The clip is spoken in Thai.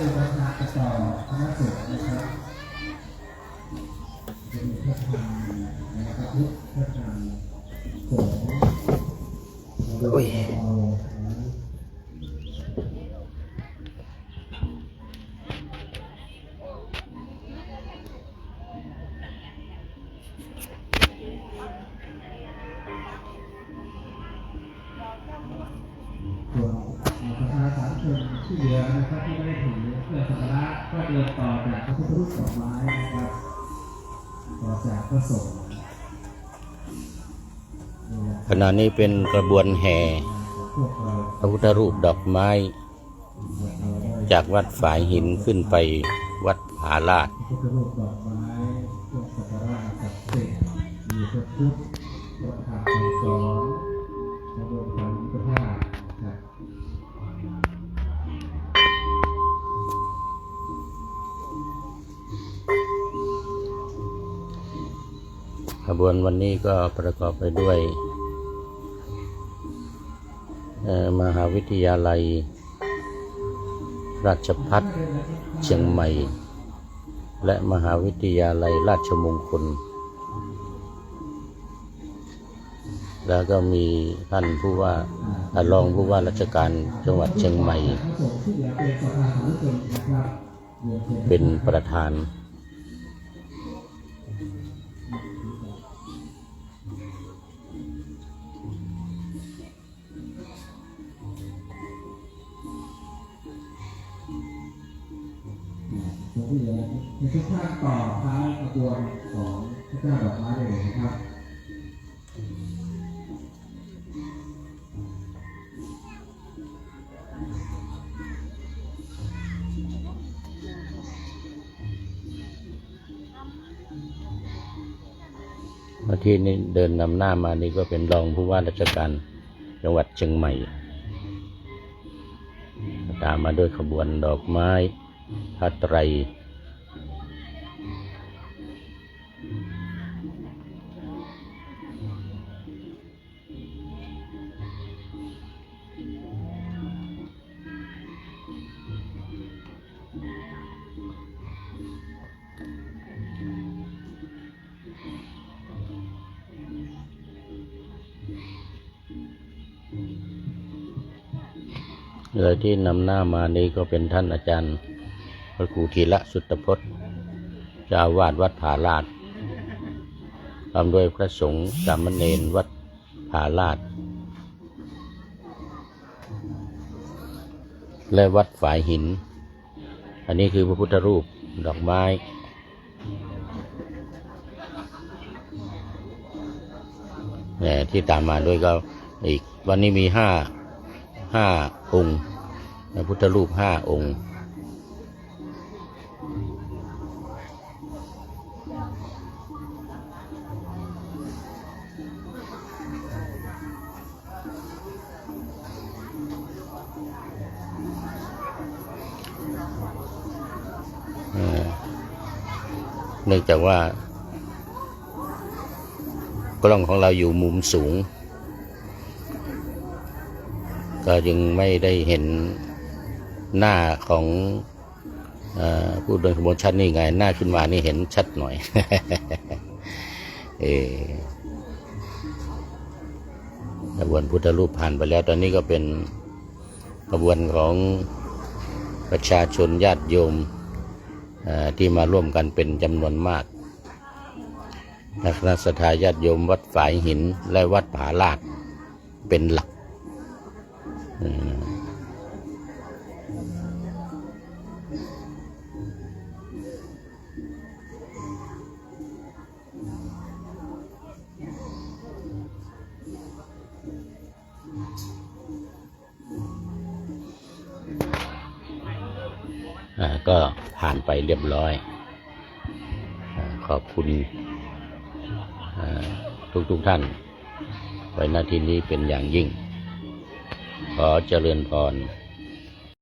ได้เดินทางไปต่อคณะสงฆ์นะครับเป็นพระธรรมนะครับพระธรรมสงฆ์โอ้ยส่วนประชาชนที่เหลือนะครับที่ไม่ได้ถือเครื่องสักการะก็เดินต่อจากพระพุทธรูปดอกไม้นะครับต่อจากพระสงฆ์ขณะนี้เป็นกระบวนแห่พระพุทธรูปดอกไม้จากวัดฝายหินขึ้นไปวัดผาลาด พระพุทธรูปดอกไม้เครื่องสักการะศักดิ์สิทธิ์มีพระพุทธพระธรรมคำสอนพระบรมสารีริกธาตุครับ ขบวนวันนี้ก็ประกอบไปด้วยมหาวิทยาลัยราชภัฏเชียงใหม่และมหาวิทยาลัยราชมงคลแล้วก็มีท่านผู้ว่ารองผู้ว่าราชการจังหวัดเชียงใหม่เป็นประธานในทุกท่านต่อท้ายกระบวนของพระเจ้าดอกไม้เลยนะครับที่นี้เดินนำหน้ามานี่ก็เป็นรองผู้ว่าราชการจังหวัดเชียงใหม่ตามมาด้วยขบวนดอกไม้ผ้าไตรที่นำหน้ามานี้ก็เป็นท่านอาจารย์พระครูธีระสุตพจน์เจ้าอาวาสวัดผาลาดตามด้วยพระสงฆ์สามเณรวัดผาลาดและวัดฝายหินอันนี้คือพระพุทธรูปดอกไม้ที่ตามมาด้วยก็อีกวันนี้มีห้าองค์พระพุทธรูป5 องค์เนื่องจากว่ากล้องของเราอยู่มุมสูงก็ยังไม่ได้เห็นหน้าของผู้เดินขบวนชัดนี่ไงหน้าขึ้นมานี่เห็นชัดหน่อย ขบวนพุทธรูปผ่านไปแล้วตอนนี้ก็เป็นขบวนของประชาชนญาติโยมที่มาร่วมกันเป็นจำนวนมากนักศรัทธาญาติโยมวัดฝายหินและวัดผาลาดเป็นหลักก็ผ่านไปเรียบร้อยขอบคุณทุกท่านไว้ณที่นี้เป็นอย่างยิ่งขอเจริญพร